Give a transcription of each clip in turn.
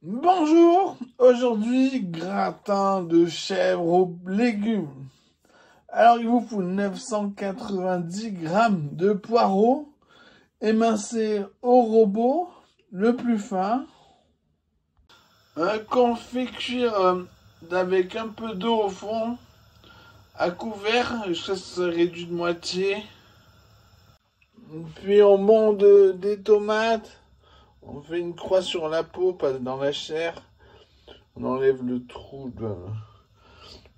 Bonjour, aujourd'hui gratin de chèvre aux légumes. Alors il vous faut 990 grammes de poireaux émincés au robot le plus fin. Qu'on fait cuire avec un peu d'eau au fond à couvert jusqu'à ce que ça réduit de moitié. Puis on monte des tomates. On fait une croix sur la peau, pas dans la chair. On enlève le trou.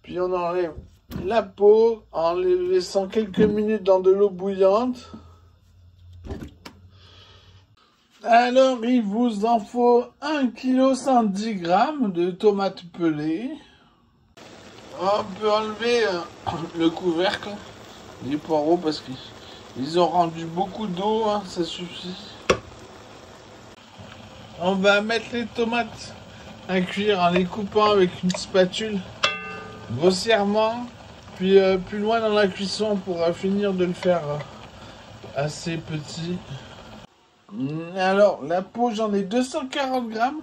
Puis on enlève la peau en les laissant quelques minutes dans de l'eau bouillante. Alors il vous en faut 1,110 kg de tomates pelées. On peut enlever le couvercle des poireaux parce qu'ils ont rendu beaucoup d'eau, hein, ça suffit. On va mettre les tomates à cuire en les coupant avec une spatule grossièrement. Puis plus loin dans la cuisson, on pourra finir de le faire assez petit. Alors, la peau, j'en ai 240 grammes.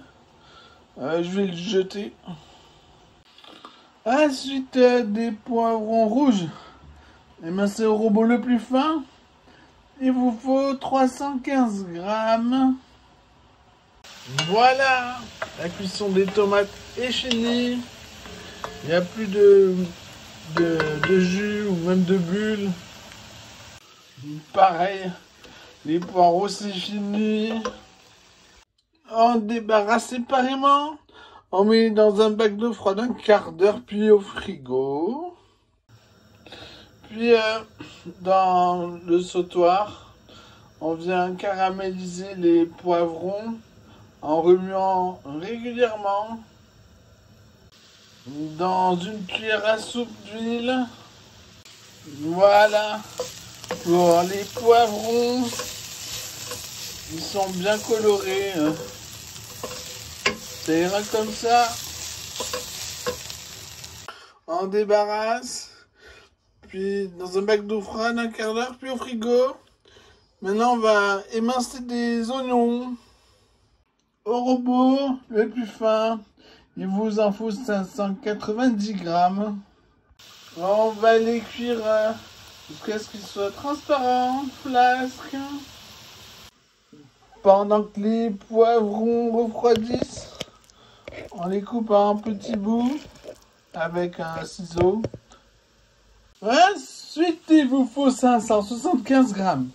Je vais le jeter. Ensuite, des poivrons rouges émincés au robot le plus fin. Il vous faut 315 grammes. Voilà, la cuisson des tomates est finie. Il n'y a plus de jus ou même de bulles. Pareil, les poireaux c'est fini. On débarrasse séparément. On met dans un bac d'eau froide un quart d'heure, puis au frigo. Puis dans le sautoir, on vient caraméliser les poivrons en remuant régulièrement dans une cuillère à soupe d'huile. Voilà pour les poivrons. Ils sont bien colorés. Ça ira comme ça. On débarrasse. Puis dans un bac d'eau froide un quart d'heure, puis au frigo. Maintenant on va émincer des oignons. Au robot le plus fin, il vous en faut 590 grammes. On va les cuire jusqu'à ce qu'ils soient transparents, flasques. Pendant que les poivrons refroidissent, on les coupe en petits bouts avec un ciseau. Ensuite, il vous faut 575 grammes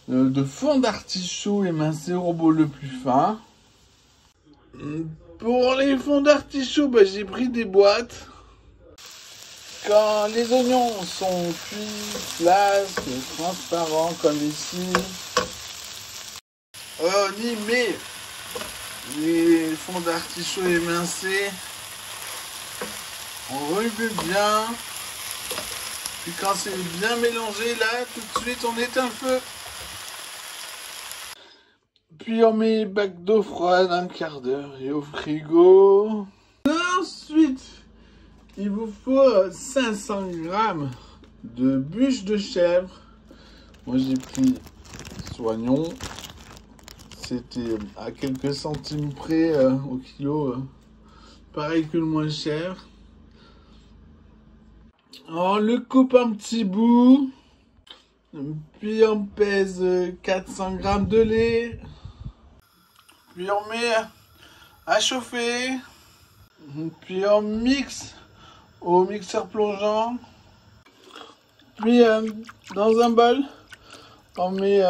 de fond d'artichaut émincé au robot le plus fin. Pour les fonds d'artichaut, j'ai pris des boîtes. Quand les oignons sont cuits, flasques, transparents comme ici, on y met les fonds d'artichaut émincés. On remue bien. Puis quand c'est bien mélangé, là, tout de suite, on éteint le feu. Puis on met bac d'eau froide un quart d'heure et au frigo. Ensuite, il vous faut 500 grammes de bûches de chèvre. Moi j'ai pris soignon. C'était à quelques centimes près au kilo. Pareil que le moins cher. On le coupe en petits bouts. Puis on pèse 400 grammes de lait. Puis on met à chauffer. Puis on mixe au mixeur plongeant. Puis dans un bol, on met,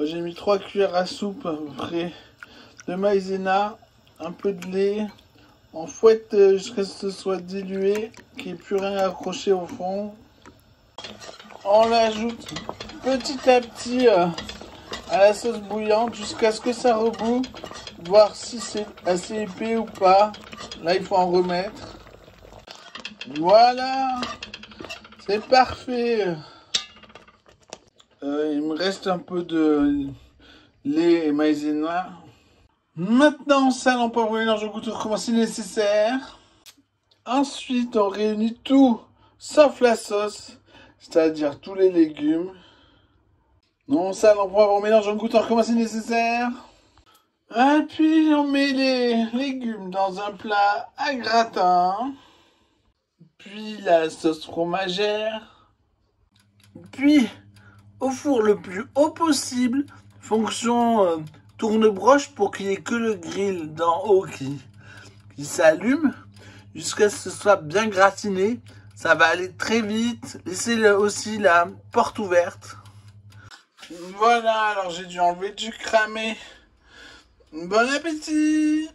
j'ai mis 3 cuillères à soupe à peu près de maïzena, un peu de lait. On fouette jusqu'à ce que ce soit dilué, qu'il n'y ait plus rien accroché au fond. On l'ajoute petit à petit à la sauce bouillante jusqu'à ce que ça reboue, voir si c'est assez épais ou pas. Là, il faut en remettre. Voilà, c'est parfait. Il me reste un peu de lait et maïzena. Maintenant, on sale en poivre et mélange au goût comme c'est nécessaire. Ensuite, on réunit tout sauf la sauce, c'est-à-dire tous les légumes. On sale en poivre, on mélange en goûtant comme c'est nécessaire. Et puis on met dans un plat à gratin, puis la sauce fromagère, puis au four le plus haut possible, fonction tourne-broche pour qu'il n'y ait que le grill d'en haut qui s'allume, jusqu'à ce que ce soit bien gratiné. Ça va aller très vite, laissez aussi la porte ouverte. Voilà, alors j'ai dû enlever du cramé. Bon appétit!